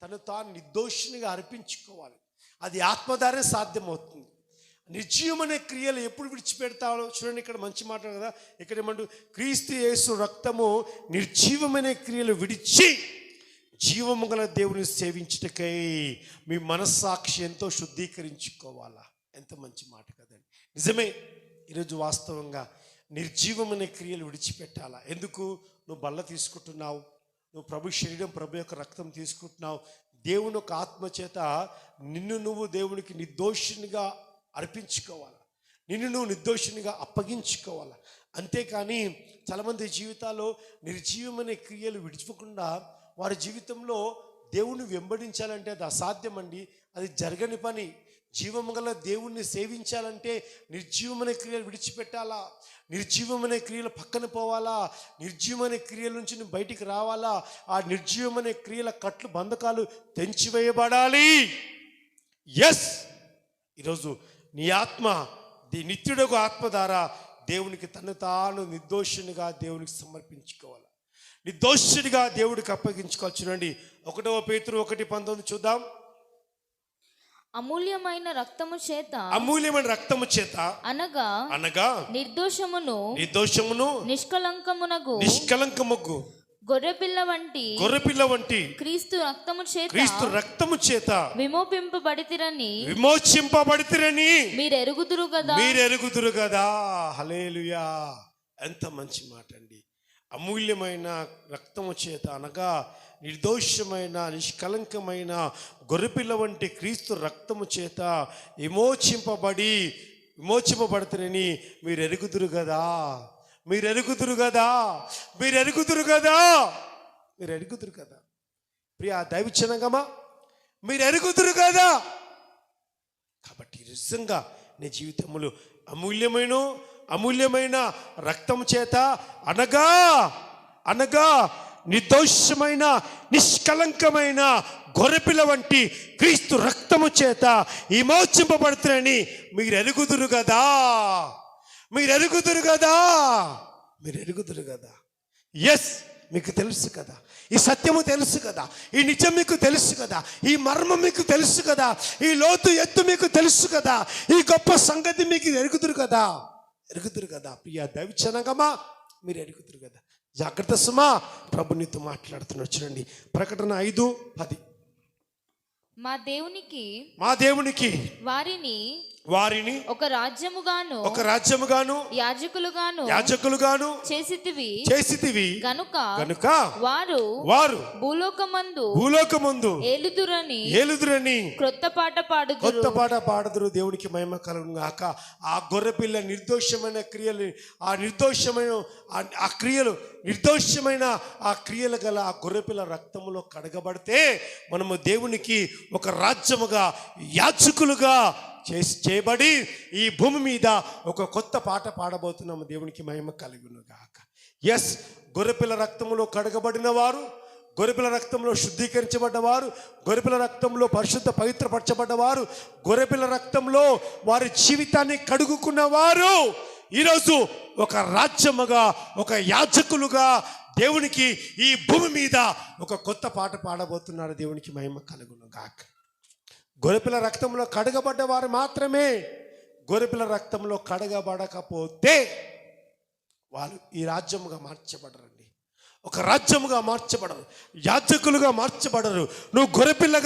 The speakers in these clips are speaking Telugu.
తను తాను నిర్దోషినిగా అర్పించుకోవాలి. అది ఆత్మ ద్వారా సాధ్యమవుతుంది. నిర్జీవమనే క్రియలు ఎప్పుడు విడిచిపెడతాడో చూడండి, ఇక్కడ మంచి మాట కదా. ఇక్కడ ఏమంటూ క్రీస్తు యేసు రక్తము నిర్జీవమనే క్రియలు విడిచి జీవము గల దేవుని సేవించుటకై మీ మనస్సాక్షి ఎంతో శుద్ధీకరించుకోవాలా. ఎంత మంచి మాట కదండి. నిజమే, ఈరోజు వాస్తవంగా నిర్జీవమనే క్రియలు విడిచిపెట్టాలా. ఎందుకు? నువ్వు బల్ల తీసుకుంటున్నావు, నువ్వు ప్రభు శరీరం, ప్రభు యొక్క రక్తం తీసుకుంటున్నావు. దేవుని యొక్క ఆత్మ చేత నిన్ను నువ్వు దేవునికి నిర్దోషినిగా అర్పించుకోవాలా, నిన్ను నువ్వు నిర్దోషినిగా అప్పగించుకోవాలా. అంతేకాని చాలామంది జీవితాల్లో నిర్జీవమనే క్రియలు విడిచిపోకుండా వారి జీవితంలో దేవుణ్ణి వెంబడించాలంటే అది అసాధ్యం అండి, అది జరగని పని. జీవము గల దేవుణ్ణి సేవించాలంటే నిర్జీవమనే క్రియలు విడిచిపెట్టాలా, నిర్జీవమనే క్రియలు పక్కన పోవాలా, నిర్జీవమనే క్రియల నుంచి నువ్వు బయటికి రావాలా. ఆ నిర్జీవమనే క్రియల కట్లు బంధకాలు తెంచివేయబడాలి. ఎస్, ఈరోజు నీ ఆత్మ నిత్యుడకు ఆత్మ ద్వారా దేవునికి తను తాను నిర్దోషునిగా దేవునికి సమర్పించుకోవాలి, నిర్దోషుడిగా దేవుడికి అప్పగించుకోవాలి. చూడండి 1 పేతురు 1:19 చూద్దాం. అమూల్యమైన రక్తము చేత, అమూల్యమైన రక్తము చేత అనగా అనగా నిర్దోషమును నిష్కలంకమునగు గొర్రెపిల్ల వంటి క్రీస్తు రక్తము చేత విమోచింపబడితిరని మీరెరుగుదురు కదా. హల్లెలూయా. ఎంత మంచి మాట అండి. అమూల్యమైన రక్తము చేత అనగా నిర్దోషమైన నిష్కలంకమైన గొర్రెపిల్ల వంటి క్రీస్తు రక్తము చేత విమోచింపబడితేనని మీరు ఎరుగుదురు కదా. ప్రియా దైవజనమా, మీరు ఎరుగుదురు కదా. కాబట్టి నిజంగా నీ జీవితంలో అమూల్యమైన రక్తం చేత అనగా నిర్దోషమైన నిష్కలంకమైన గొర్రెపిల్ల వంటి క్రీస్తు రక్తము చేత విమోచింపబడుతున్నని మీరు ఎరుగుదురు కదా. ఎస్, మీకు తెలుసు కదా, ఈ సత్యము తెలుసు కదా, ఈ నిజం మీకు తెలుసు కదా, ఈ మర్మం మీకు తెలుసు కదా, ఈ లోతు ఎత్తు మీకు తెలుసు కదా, ఈ గొప్ప సంగతి మీకు ఎరుగుదురు కదా. ప్రియా దైవజనమా, మీరు ఎరుగుదురు కదా. జాగ్రత్త సుమా, ప్రభు నీతో మాట్లాడుతున్నాడు. చూడండి ప్రకటన 5:10. మా దేవునికి వారిని ఒక రాజ్యముగాను యాజకులుగాను చేసితివి గనుక వారు భూలోకమందు ఏలుదురని క్రొత్త పాట పాడుదురు. దేవునికి మహిమ కలుగును గాక. ఆ గొర్రెపిల్ల నిర్దోషమైన క్రియలు గల ఆ గొర్రెపిల్ల రక్తములో కడగబడితే మనము దేవునికి ఒక రాజ్యముగా యాజకులుగా చేయబడి ఈ భూమి మీద ఒక కొత్త పాట పాడబోతున్నాము. దేవునికి మహిమ కలుగును గాక. ఎస్, గొర్రెపిల్ల రక్తములో కడగబడిన వారు, గొర్రెపిల్ల రక్తంలో శుద్ధీకరించబడ్డవారు, గొర్రెపిల్ల రక్తంలో పవిత్రపరచబడ్డవారు, గొర్రెపిల్ల రక్తంలో వారి జీవితాన్ని కడుగుకున్నవారు ఈరోజు ఒక రాజ్యముగా, ఒక యాజకులుగా దేవునికి ఈ భూమి మీద ఒక కొత్త పాట పాడబోతున్నారు. దేవునికి మహిమ కలుగును గాక. గొర్రెపిల్ల రక్తంలో కడగబడ్డవారు మాత్రమే. గొర్రెపిల్ల రక్తంలో కడగబడకపోతే వాళ్ళు ఈ రాజ్యముగా మార్చబడరండి, ఒక రాజ్యముగా మార్చబడరు, యాజకులుగా మార్చబడరు. నువ్వు గొర్రెపిల్ల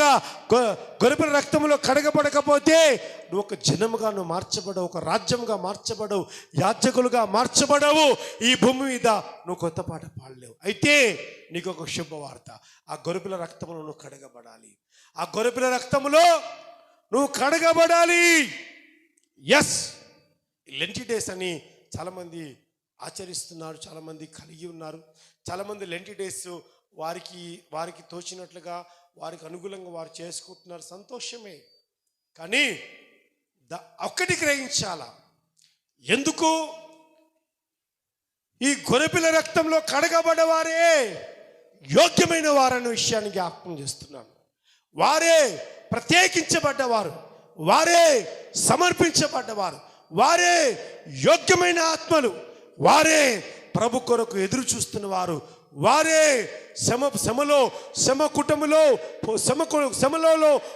రక్తంలో కడగబడకపోతే నువ్వు ఒక జనముగా నువ్వు మార్చబడవు, ఒక రాజ్యముగా మార్చబడవు, యాజకులుగా మార్చబడవు. ఈ భూమి మీద నువ్వు కొత్త పాట పాడలేవు. అయితే నీకు ఒక శుభవార్త, ఆ గొర్రెపిల్ల రక్తంలో నువ్వు కడగబడాలి, ఆ గొర్రెపిల్ల రక్తంలో నువ్వు కడగబడాలి. ఎస్, లెంటి డేస్ అని చాలామంది ఆచరిస్తున్నారు, చాలామంది కలిగి ఉన్నారు. చాలామంది లెంటి డేస్ వారికి తోచినట్లుగా వారికి అనుకూలంగా వారు చేసుకుంటున్నారు. సంతోషమే, కానీ ఒక్కటి గ్రహించాలా. ఎందుకు ఈ గొర్రెపిల్ల రక్తంలో కడగబడ్డవారే యోగ్యమైన వారన్న విషయాన్ని జ్ఞాపకం చేస్తున్నాను. వారే ప్రత్యేకించబడ్డవారు, వారే సమర్పించబడ్డవారు, వారే యోగ్యమైన ఆత్మలు, వారే ప్రభు కొరకు ఎదురు చూస్తున్న వారు, వారే శ్రమలో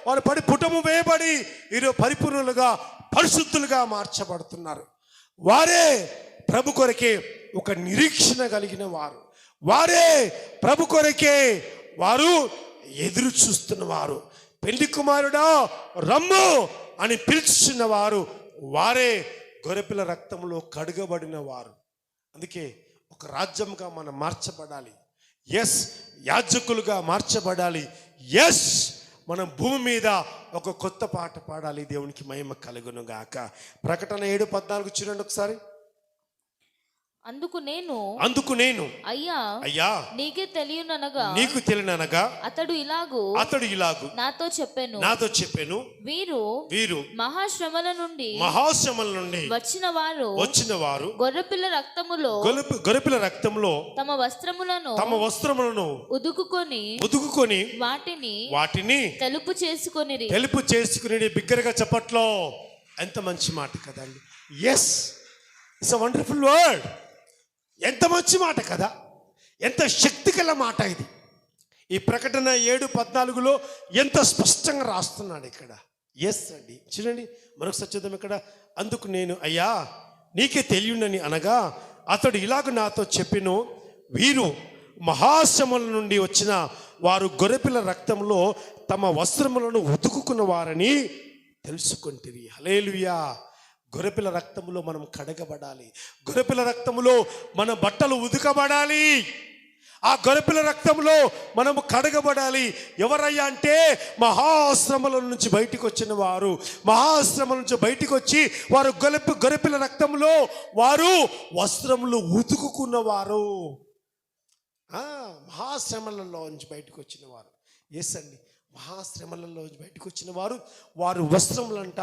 వారు పడి పుటము వేయబడి ఈరోజు పరిపూర్ణులుగా పరిశుద్ధులుగా మార్చబడుతున్నారు. వారే ప్రభు కొరకే ఒక నిరీక్షణ కలిగిన వారు. వారే ప్రభు కొరకే వారు ఎదురు చూస్తున్నవారు. పెళ్లి కుమారుడా రమ్ము అని పిలుచున్న వారు వారే గొర్రెపిల్ల రక్తంలో కడగబడిన వారు. అందుకే ఒక రాజ్యంగా మనం మార్చబడాలి. ఎస్, యాజకులుగా మార్చబడాలి. ఎస్, మనం భూమి మీద ఒక కొత్త పాట పాడాలి. దేవునికి మహిమ కలుగును గాక. ప్రకటన 7:14 చూడండి ఒకసారి. అందుకు నేను అయ్యా నీకు తెలియననగా అతడు ఇలాగు నాతో చెప్పాను వీరు మహాశ్రమల నుండి వచ్చిన వారు గొర్రెపిల్ల రక్తములో తమ వస్త్రములను ఉదుకుకొని వాటిని తెలుపు చేసుకొని బిగ్గరగా చెప్పట్లో. ఎంత మంచి మాట కదండి. Yes, it's a wonderful word. ఎంత మంచి మాట కదా, ఎంత శక్తి గల మాట ఇది. ఈ ప్రకటన 7:14 ఎంత స్పష్టంగా రాస్తున్నాడు ఇక్కడ. ఎస్ అండి, చూడండి మరొకసారి చూద్దాం ఇక్కడ. అందుకు నేను అయ్యా నీకే తెలియనని అనగా అతడు ఇలాగ నాతో చెప్పెను, వీరు మహాశ్రమల నుండి వచ్చిన వారు గొర్రెపిల్ల రక్తంలో తమ వస్త్రములను ఉతుకుకున్న వారని తెలుసుకుంటిరి. హల్లెలూయా. గొర్రెపిల్ల రక్తములో మనం కడగబడాలి. గొర్రెపిల్ల రక్తములో మన బట్టలు ఉతకబడాలి. ఆ గొర్రెపిల్ల రక్తంలో మనము కడగబడాలి. ఎవరయ్యా అంటే మహాశ్రమల నుంచి బయటికి వచ్చిన వారు. మహాశ్రమల నుంచి బయటికి వచ్చి వారు గొర్రెపిల్ల రక్తంలో వారు వస్త్రములు ఉతుకుకున్నవారు. మహాశ్రమలలో నుంచి బయటకు వచ్చిన వారు. ఎస్ అండి, మహాశ్రమలలో బయటకు వచ్చిన వారు వస్త్రములంట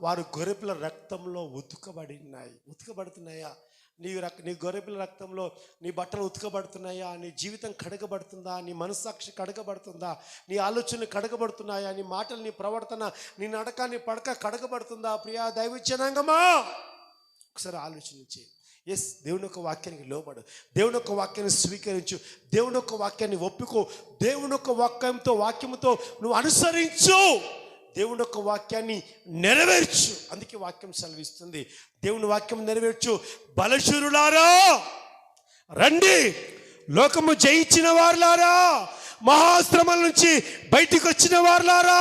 వారు గొర్రెపిల్ల రక్తంలో ఉతకబడుతున్నాయా? నీ గొర్రెపిల్ల రక్తంలో నీ బట్టలు ఉతకబడుతున్నాయా? నీ జీవితం కడగబడుతుందా? నీ మనస్సాక్షి కడగబడుతుందా? నీ ఆలోచనలు కడగబడుతున్నాయా? నీ మాటలు, నీ ప్రవర్తన, నీ నడక, నీ పడక కడగబడుతుందా? ప్రియా దైవ జనాంగమా, ఒకసారి ఆలోచించి. ఎస్, దేవుని యొక్క వాక్యానికి లోబడు. దేవుని యొక్క వాక్యాన్ని స్వీకరించు. దేవుని యొక్క వాక్యాన్ని ఒప్పుకో. దేవుని యొక్క వాక్యముతో నువ్వు అనుసరించు. దేవుని యొక్క వాక్యాన్ని నెరవేర్చు. అందుకే వాక్యం సెలవిస్తుంది, దేవుని వాక్యం నెరవేర్చు. బలశూరులారా రండి, లోకము జయించిన వారులారా, మహాశ్రమల నుంచి బయటికి వచ్చిన వారులారా,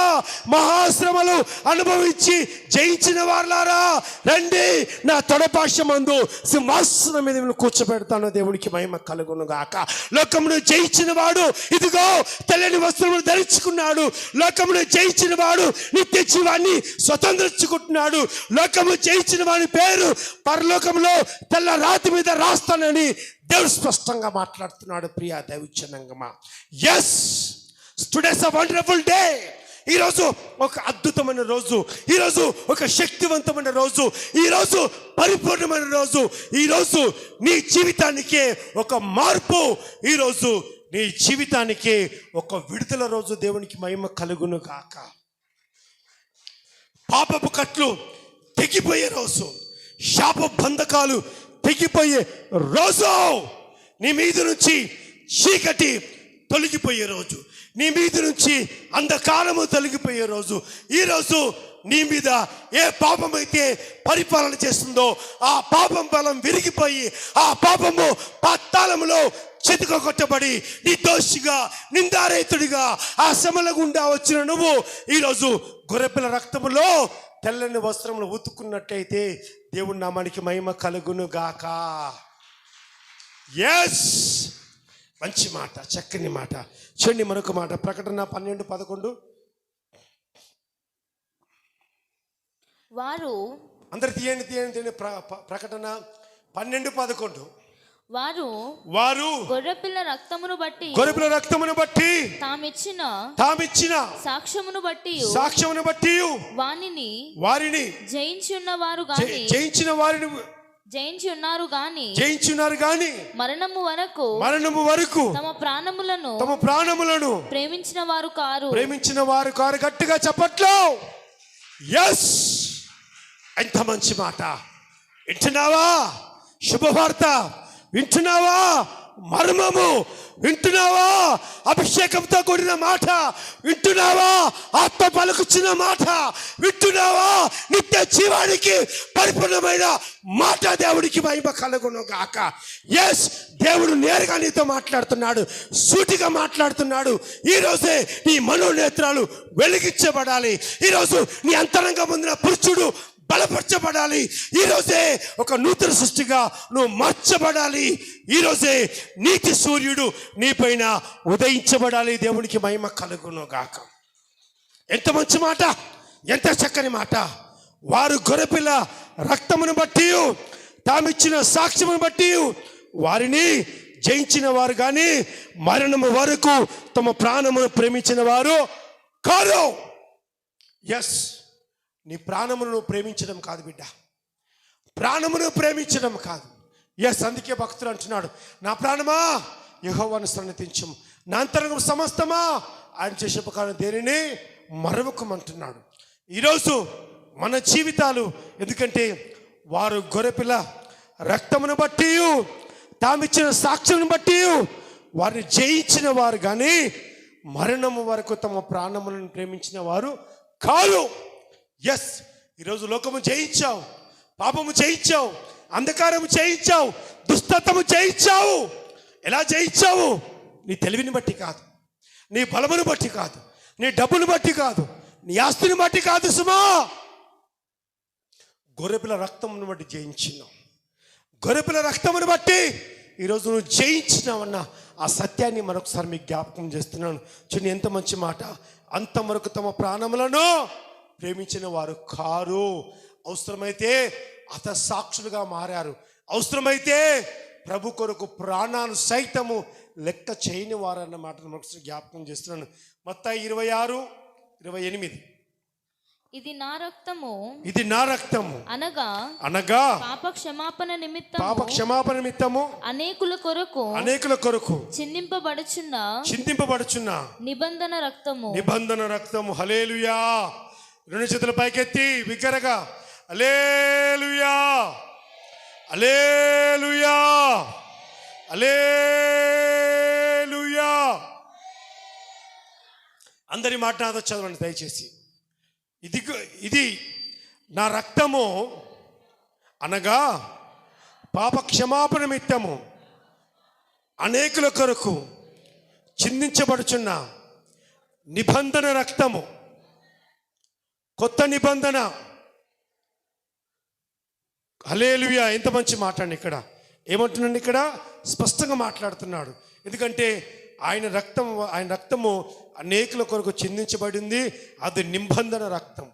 మహాశ్రమలు అనుభవించి జయించిన వారులారా రండి, నా తొడపాశమందు సింహాసనం మీద కూర్చోబెడతాను. దేవునికి మహిమ కలుగును గాక. లోకమును జయించిన వాడు ఇదిగో తెల్లని వస్త్రములు ధరించుకున్నాడు. లోకమును జయించిన వాడు నిత్య జీవాన్ని స్వతంత్రించుకుంటున్నాడు. లోకము జయించిన వాడి పేరు పరలోకంలో తెల్ల రాతి మీద రాస్తానని దేవుడు స్పష్టంగా మాట్లాడుతున్నాడు. ప్రియా దైవజనంగమా, yes, today's a wonderful day. ఈరోజు ఒక అద్భుతమైన రోజు, ఈరోజు ఒక శక్తివంతమైన రోజు, ఈరోజు పరిపూర్ణమైన రోజు. ఈరోజు నీ జీవితానికే ఒక మార్పు, ఈరోజు నీ జీవితానికే ఒక విడుదల రోజు. దేవునికి మహిమ కలుగును గాక. పాపపు కట్లు తెగిపోయే రోజు, శాప బంధకాలు తెగిపోయే రోజు, నీ మీద నుంచి చీకటి తొలగిపోయే రోజు, నీ మీద నుంచి అంధకారము తొలగిపోయే రోజు. ఈరోజు నీ మీద ఏ పాపం అయితే పరిపాలన చేస్తుందో ఆ పాపం బలం విరిగిపోయి ఆ పాపము పాతాళములో చితక కొట్టబడి నిర్దోషిగా నిందారహితుడిగా ఆ శ్రమల గుండా వచ్చిన నువ్వు ఈరోజు గొర్రెపిల్ల రక్తములో తెల్లని వస్త్రములు ఉతుక్కున్నట్టయితే దేవుని నామానికి మహిమ కలుగును గాక. ఎస్, మంచి మాట, చక్కని మాట. చూడండి మరొక మాట, ప్రకటన 12:11. వారు అందరు తీయండి. ప్రకటన 12:11. వారు గొర్రెపిల్ల రక్తమును బట్టి తామిచ్చిన సాక్ష్యమును బట్టి వారిని జయించి ఉన్నారు గాని మరణము వరకు తమ ప్రాణములను ప్రేమించిన వారు కారు. గట్టిగా చెప్పట్లో. ఎస్, ఎంత మంచి మాట. వింటున్నావా? శుభవార్త వింటున్నావా? మర్మము. వింటున్నావా? అభిషేకంతో కూడిన మాట వింటున్నావా? ఆత్మ పలుకుచున్న మాట వింటున్నావా? నిత్య జీవానికి పరిపూర్ణమైన మాట దేవుడికి మహిమ కలుగును గాక. ఎస్, దేవుడు నేరుగా నీతో మాట్లాడుతున్నాడు, సూటిగా మాట్లాడుతున్నాడు. ఈరోజే నీ మనోనేత్రాలు వెలిగించబడాలి. ఈరోజు నీ అంతరంగం పొందిన పురుషుడు బలపరచబడాలి. ఈరోజే ఒక నూతన సృష్టిగా నువ్వు మార్చబడాలి. ఈరోజే నీతి సూర్యుడు నీపైన ఉదయించబడాలి. దేవునికి మహిమ కలుగును గాక. ఎంత మంచి మాట, ఎంత చక్కని మాట. వారు గొర్రెపిల్ల రక్తమును బట్టి తామిచ్చిన సాక్ష్యమును బట్టి వారిని జయించిన వారు కానీ మరణము వరకు తమ ప్రాణమును ప్రేమించిన వారు కారు. ఎస్, నీ ప్రాణమును ప్రేమించడం కాదు బిడ్డ, ప్రాణమును ప్రేమించడం కాదు. ఎస్, అందుకే భక్తుడు అంటున్నాడు, నా ప్రాణమా యెహోవాను సన్నతించుము, నా అంతరంగం సమస్తమా ఆయన చేసే ప్రకారం దేనిని మరవకమంటున్నాడు. ఈరోజు మన జీవితాలు, ఎందుకంటే వారు గొర్రెపిల్ల రక్తమును బట్టి తామిచ్చిన సాక్ష్యం బట్టి వారిని జయించిన వారు కానీ మరణము వరకు తమ ప్రాణములను ప్రేమించిన వారు కాదు. ఎస్, ఈరోజు లోకము జయించావు, పాపము జయించావు, అంధకారము జయించావు, దుష్టత్వము జయించావు. ఎలా జయించావు? నీ తెలివిని బట్టి కాదు, నీ బలమును బట్టి కాదు, నీ డబ్బును బట్టి కాదు, నీ ఆస్తిని బట్టి కాదు సుమా. గొర్రెపిల్ల రక్తమును బట్టి జయించినావు. గొర్రెపిల్ల రక్తమును బట్టి ఈరోజు నువ్వు జయించినావన్న ఆ సత్యాన్ని మరొకసారి మీకు జ్ఞాపకం చేస్తున్నాను. చూడండి ఎంత మంచి మాట. అంతవరకు తమ ప్రాణములను ప్రేమించిన వారు కారు. అవసరమైతే సాక్షులుగా మారారు. అవసరమైతే ప్రభు కొరకు ప్రాణాలు సైతము లెక్క చేయని వారు అన్న మాటను మరొకసారి జ్ఞాపకం చేస్తున్నాను. మత్తయి 26:28. ఇది నా రక్తము, ఇది నా రక్తము అనగా అనగా పాప క్షమాపణ నిమిత్తము అనేకుల కొరకు చిందింపబడుచున్న నిబంధన రక్తము. హల్లెలూయా. రెండు చేతుల పైకెత్తి బిగ్గరగా హల్లెలూయా, హల్లెలూయా, హల్లెలూయా. అందరి మాట నాతో చదవండి దయచేసి. ఇది నా రక్తము అనగా పాప క్షమాపణ నిమిత్తము అనేకుల కొరకు చిందించబడుచున్న నిబంధన రక్తము. కొత్త నిబంధన. హల్లెలూయా. ఎంత మంచి మాట అండి. ఇక్కడ ఏమంటున్నాడు? ఇక్కడ స్పష్టంగా మాట్లాడుతున్నాడు. ఎందుకంటే ఆయన రక్తము అనేకుల కొరకు చిందించబడింది. అది నిబంధన రక్తం,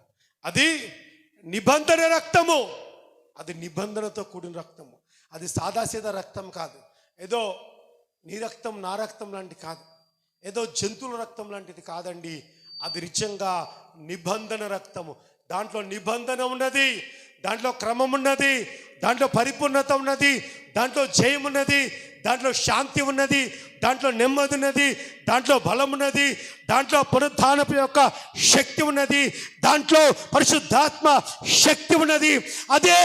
అది నిబంధన రక్తము, అది నిబంధనతో కూడిన రక్తము. అది సాదాసీదా రక్తం కాదు. ఏదో నీ రక్తం నా రక్తం లాంటి కాదు, ఏదో జంతువుల రక్తం లాంటిది కాదండి. అది నిజంగా నిబంధన రక్తము. దాంట్లో నిబంధన ఉన్నది, దాంట్లో క్రమం ఉన్నది, దాంట్లో పరిపూర్ణత ఉన్నది, దాంట్లో జయం ఉన్నది, దాంట్లో శాంతి ఉన్నది, దాంట్లో నెమ్మది ఉన్నది, దాంట్లో బలం ఉన్నది, దాంట్లో పునరుత్థానపు యొక్క శక్తి ఉన్నది, దాంట్లో పరిశుద్ధాత్మ శక్తి ఉన్నది. అదే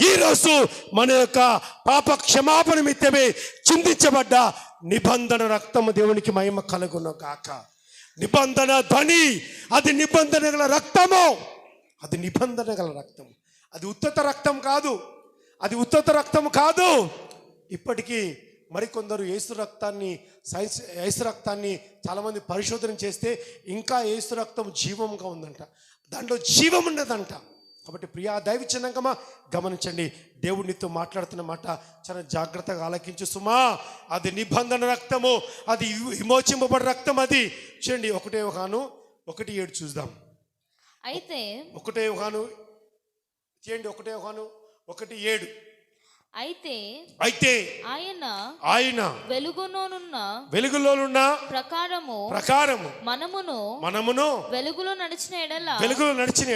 ఈరోజు మన యొక్క పాప క్షమాపణ నిమిత్తమే చిందించబడ్డ నిబంధన రక్తము. దేవునికి మహిమ కలుగును గాక. నిబంధన ధ్వని, అది నిబంధన గల రక్తము, అది నిబంధన గల రక్తము. అది ఉత్తత రక్తం కాదు, అది ఉత్తత రక్తం కాదు. ఇప్పటికీ మరికొందరు యేసు రక్తాన్ని చాలామంది పరిశోధన చేస్తే ఇంకా యేసు రక్తం జీవంగా ఉందంట, దాంట్లో జీవం ఉన్నదంట. కాబట్టి ప్రియా దైవజనంగమా గమనించండి, దేవుడితో మాట్లాడుతున్న మాట చాలా జాగ్రత్తగా ఆలకించు సుమా. అది నిబంధన రక్తము, అది విమోచింపబడిన రక్తం. అది చూడండి 1 యోహాను 1:7 చూద్దాం. అయితే 1 యోహాను చేయండి, 1 యోహాను 1:7. అయితే ఆయన వెలుగులోనున్న ప్రకారము మనమును వెలుగులో నడిచిన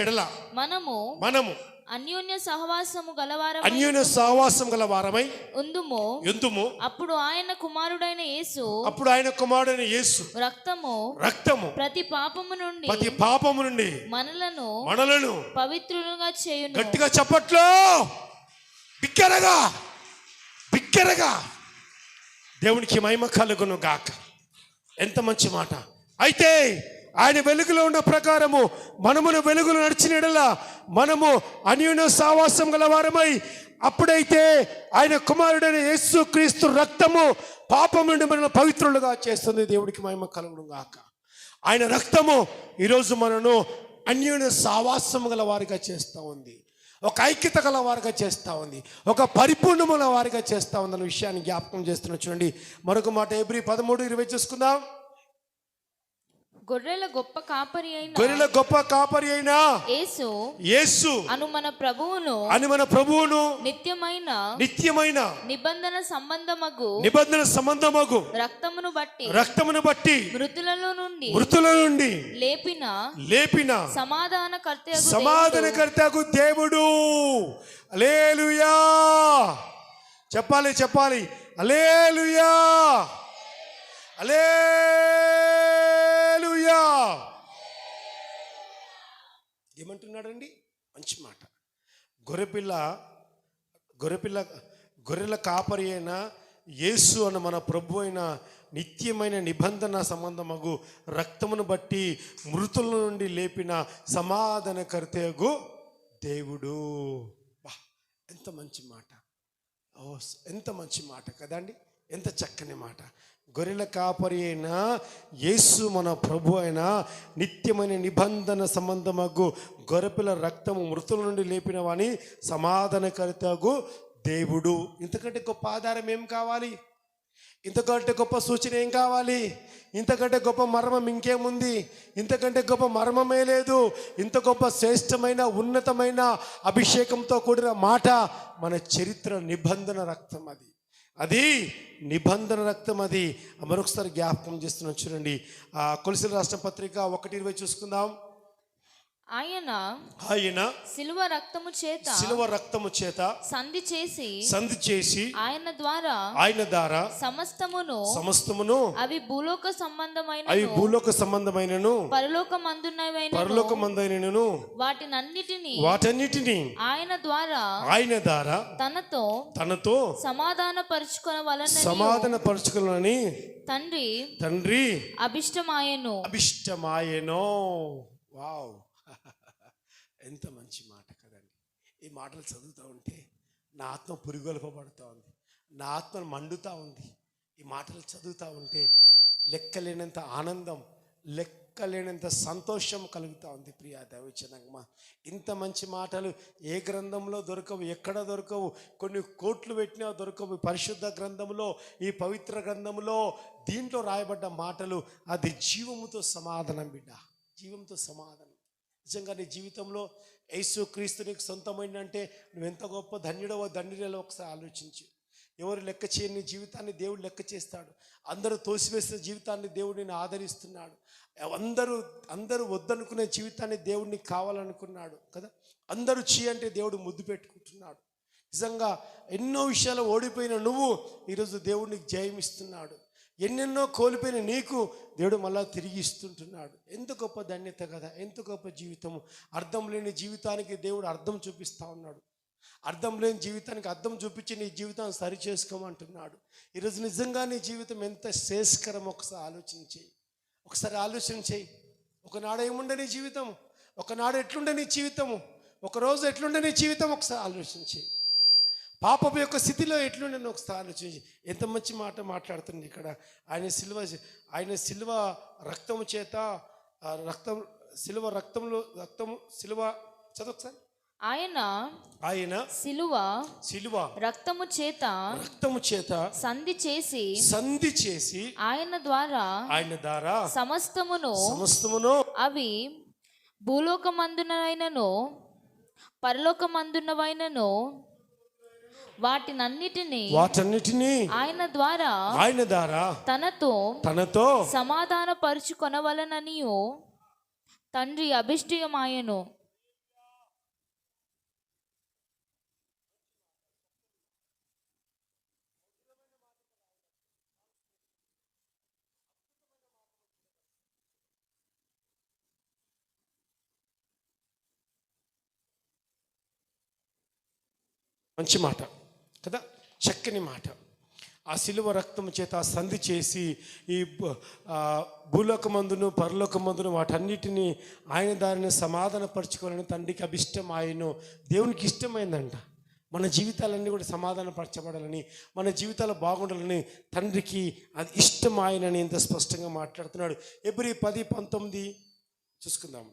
ఎడల మనము అన్యోన్య సహవాసము గలవారమై ఉందుము. అప్పుడు ఆయన కుమారుడైన యేసు రక్తము ప్రతి పాపము నుండి మనలను పవిత్రులుగా చేయును. గట్టిగా చప్పట్లో బిగ్గరగా దేవునికి మహిమ కలుగును గాక. ఎంత మంచి మాట. అయితే ఆయన వెలుగులో ఉన్న ప్రకారము మనమును వెలుగులో నడిచిన యెడల మనము అన్యోన్య సావాసం గల వారమై, అప్పుడైతే ఆయన కుమారుడైన యేసు క్రీస్తు రక్తము పాపం నుండి మనల్ని పవిత్రులుగా చేస్తుంది. దేవుడికి మహిమ కలుగును గాక. ఆయన రక్తము ఈరోజు మనను అన్యోన్య సావాసం గల వారిగా చేస్తూ ఉంది, ఒక ఐక్యత గల వారిగా చేస్తూ ఉంది, ఒక పరిపూర్ణముల వారిగా చేస్తూ ఉంది అన్న విషయాన్ని జ్ఞాపకం చేస్తున్నా. చూడండి మరొక మాట, హెబ్రీ 13:20 చూసుకుందాం. గొర్రెల గొప్ప కాపరి అయిన యేసు అను మన ప్రభువును నిత్యమైన నిబంధన సంబంధమగు రక్తమును బట్టి మృతులలో నుండి లేపిన సమాధానకర్తకు దేవుడు. హల్లెలూయా చెప్పాలి హల్లెలూయా హల్లెలూయా. ఏమంటున్నాడండి? మంచి మాట. గొర్రెల కాపరి అయిన యేసు అన్న మన ప్రభు అయిన నిత్యమైన నిబంధన సంబంధమగు రక్తమును బట్టి మృతుల నుండి లేపిన సమాధానకర్తయగు దేవుడు. ఎంత మంచి మాట, ఎంత మంచి మాట కదండి, ఎంత చక్కని మాట. గొర్రెల కాపరి అయిన యేసు మన ప్రభు అయిన నిత్యమైన నిబంధన సంబంధమగు గొర్రెపిల్ల రక్తము మృతుల నుండి లేపిన వాని సమాధానకర్తగు దేవుడు. ఇంతకంటే గొప్ప ఆధారం ఏం కావాలి? ఇంతకంటే గొప్ప సూచన ఏం కావాలి? ఇంతకంటే గొప్ప మర్మం ఇంకేముంది? ఇంతకంటే గొప్ప మర్మమే లేదు. ఇంత గొప్ప శ్రేష్టమైన ఉన్నతమైన అభిషేకంతో కూడిన మాట మన చరిత్ర నిబంధన రక్తం. అది నిబంధన రక్తం. అది మరొకసారి జ్ఞాపకం చేస్తున్నాం. చూడండి కొలసీల రాష్ట్ర పత్రిక 1:20 చూసుకుందాం. ఆయన శిలువ రక్తము చేత సంధి చేసి ఆయన ద్వారా సమస్తమును అవి భూలోక సంబంధమైనను పరలోకమందునైనను వాటన్నిటిని ఆయన ద్వారా తనతో సమాధానపరచుకొనవలెనని తండ్రి అభిష్టమాయెను. వావ్, ఎంత మంచి మాట కదండి. ఈ మాటలు చదువుతూ ఉంటే నా ఆత్మ పురిగొల్పబడుతూ ఉంది, నా ఆత్మ మండుతూ ఉంది. ఈ మాటలు చదువుతూ ఉంటే లెక్కలేనంత ఆనందం, లెక్కలేనంత సంతోషం కలుగుతూ ఉంది. ప్రియా దైవజనమ్మ, ఇంత మంచి మాటలు ఏ గ్రంథంలో దొరకవు, ఎక్కడ దొరకవు. కొన్ని కోట్లు పెట్టినా దొరకవు. పరిశుద్ధ గ్రంథంలో, ఈ పవిత్ర గ్రంథంలో దీంట్లో రాయబడ్డ మాటలు అది జీవముతో సమాధానం బిడ్డ, జీవంతో సమాధానం. నిజంగా నీ జీవితంలో యేసు క్రీస్తు నీకు సొంతమైందంటే నువ్వు ఎంత గొప్ప ధన్యుడవో ధన్యుడలో ఒకసారి ఆలోచించు. ఎవరు లెక్క చేయని జీవితాన్ని దేవుడు లెక్క చేస్తాడు. అందరూ తోసివేసిన జీవితాన్ని దేవుడు నేను ఆదరిస్తున్నాడు. అందరూ వద్దనుకునే జీవితాన్ని దేవుడిని కావాలనుకున్నాడు కదా. అందరూ అంటే దేవుడు ముద్దు పెట్టుకుంటున్నాడు. నిజంగా ఎన్నో విషయాలు ఓడిపోయిన నువ్వు ఈరోజు దేవుడికి జయమిస్తున్నాడు. ఎన్నెన్నో కోల్పోయిన నీకు దేవుడు మళ్ళా తిరిగి ఇస్తుంటున్నాడు. ఎంత గొప్ప ధన్యత కదా, ఎంత గొప్ప జీవితము. అర్థం లేని జీవితానికి దేవుడు అర్థం చూపిస్తూ ఉన్నాడు. అర్థం లేని జీవితానికి అర్థం చూపించి నీ జీవితాన్ని సరి చేసుకోమంటున్నాడు. ఈరోజు నిజంగా నీ జీవితం ఎంత శ్రేయస్కరం ఒకసారి ఆలోచన చేయి. ఒకనాడు ఏముండే నీ జీవితం, ఒకనాడు ఎట్లుండే నీ జీవితము, ఒకరోజు ఎట్లుండే నీ జీవితం ఒకసారి ఆలోచన చేయి. పాపపు యొక్క స్థితిలో ఎట్లుండే ఒకసారి ఆలోచించి. ఎంత మంచి మాట మాట్లాడుతుంది ఇక్కడ. ఆయన శిలువ రక్తము చేత చదవకసారి. ఆయన శిలువ రక్తము చేత సంధి చేసి ఆయన ద్వారా సమస్తమును అవి భూలోకమందునవైనను పరలోకమందునవైనను వాటన్నిటిని ఆయన ద్వారా తనతో సమాధానపరచుకొనవలెననియు తండ్రి అభిష్టమాయెను. మంచి మాట కదా, చక్కని మాట. ఆ శిలువ రక్తం చేత సంధి చేసి ఈ భూలోకమందును పరలోకమందును వాటన్నిటినీ ఆయన దానిని సమాధానపరచుకోవాలని తండ్రికి అభిష్టం. ఆయన దేవునికి ఇష్టమైందంట మన జీవితాలన్నీ కూడా సమాధానపరచబడాలని, మన జీవితాలు బాగుండాలని తండ్రికి అది ఇష్టం ఆయనని ఇంత స్పష్టంగా మాట్లాడుతున్నాడు. ఎబ్రీ 10:19 చూసుకుందాం.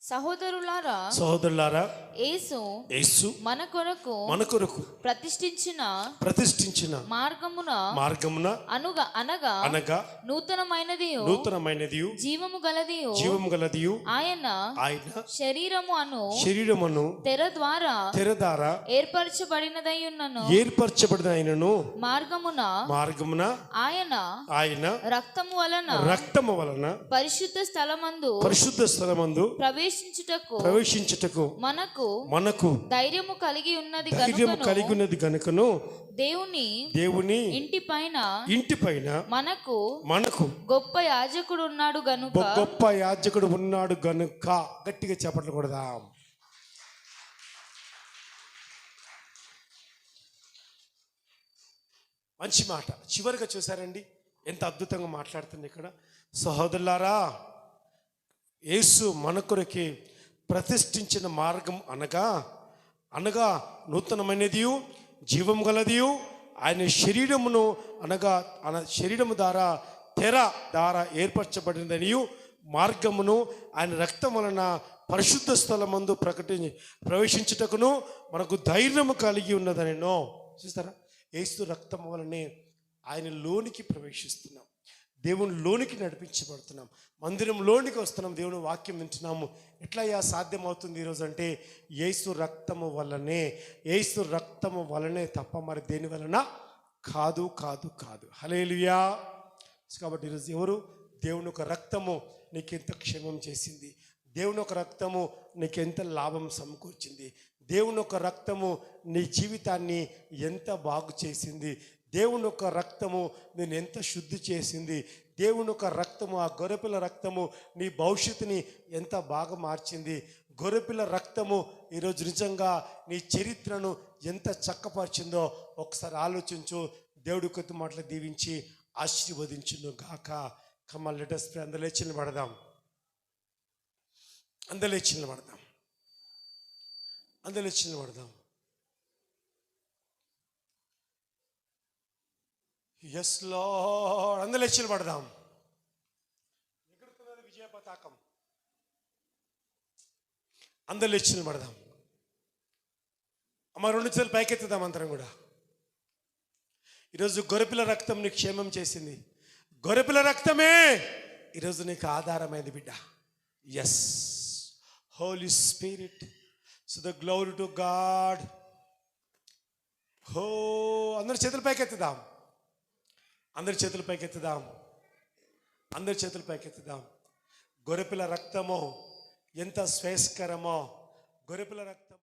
సహోదరులారా, యేసు మన కొరకు ప్రతిష్ఠించిన మార్గమున అనగా నూతనమైనది జీవము గలదియు ఆయన శరీరమును తెర ద్వారా ఏర్పరచబడినదైనను మార్గమున ఆయన రక్తము వలన పరిశుద్ధ స్థలమందు ప్రవేశించుటకు మనకు ధైర్యము కలిగి ఉన్నది గనుకను దేవుని ఇంటిపైన మనకు గొప్ప యాజకుడు ఉన్నాడు గనుక గట్టిగా చెప్పట్లు కొడదాం. మంచి మాట చివరిగా చూసారండి, ఎంత అద్భుతంగా మాట్లాడుతుంది ఇక్కడ. సహోదరులారా, యేసు మన కొరకే ప్రతిష్ఠించిన మార్గం అనగా నూతనమైనది జీవం గలదియు ఆయన శరీరమును శరీరము తెర ద్వారా ఏర్పరచబడినదనియు మార్గమును ఆయన రక్తం వలన పరిశుద్ధ స్థలమందు ప్రవేశించుటకును మనకు ధైర్యము కలిగి ఉన్నదనినో. చూస్తారా, యేసు రక్తం వలనే ఆయన లోనికి ప్రవేశిస్తున్నాం, దేవుని లోనికి నడిపించబడుతున్నాం, మందిరంలోనికి వస్తున్నాం, దేవుని వాక్యం వింటున్నాము. ఎట్లా సాధ్యం అవుతుంది ఈరోజు అంటే యేసు రక్తము వలనే తప్ప మరి దేని వలన కాదు. హల్లెలూయా. కాబట్టి ఈరోజు ఎవరు దేవుని ఒక రక్తము నీకెంత క్షేమం చేసింది, దేవుని ఒక రక్తము నీకెంత లాభం సమకూర్చింది, దేవుని ఒక రక్తము నీ జీవితాన్ని ఎంత బాగు చేసింది, దేవుని యొక్క రక్తము నేను ఎంత శుద్ధి చేసింది, దేవుని యొక్క రక్తము ఆ గొర్రెపిల్ల రక్తము నీ భవిష్యత్తుని ఎంత బాగా మార్చింది, గొర్రెపిల్ల రక్తము ఈరోజు నిజంగా నీ చరిత్రను ఎంత చక్కపరిచిందో ఒకసారి ఆలోచించు. దేవుడి కొత్త మాటలు దీవించి ఆశీర్వదించును గాక. Come on let us pray. అందలేచి నిలబడదాం. Yes lord. అందలేచి నిలబడదాం. ఎగురుతున్నది విజయ పతాకం. అందలేచి నిలబడదాం. అమ్మ 2 చేతులు పైకెత్తుదాం అందరం కూడా. ఈరోజు గొర్రెపిల్ల రక్తం నీకు క్షేమం చేసింది, గొర్రెపిల్ల రక్తమే ఈరోజు నీకు ఆధారమైంది బిడ్డ. Yes Holy Spirit, so the glory to God. అందరి చేతులు పైకెత్తుదాం. అందరి చేతులు పైకెత్తుదాం. గొర్రెపిల్ల రక్తము ఎంత శ్రేయస్కరమో, గొర్రెపిల్ల రక్తం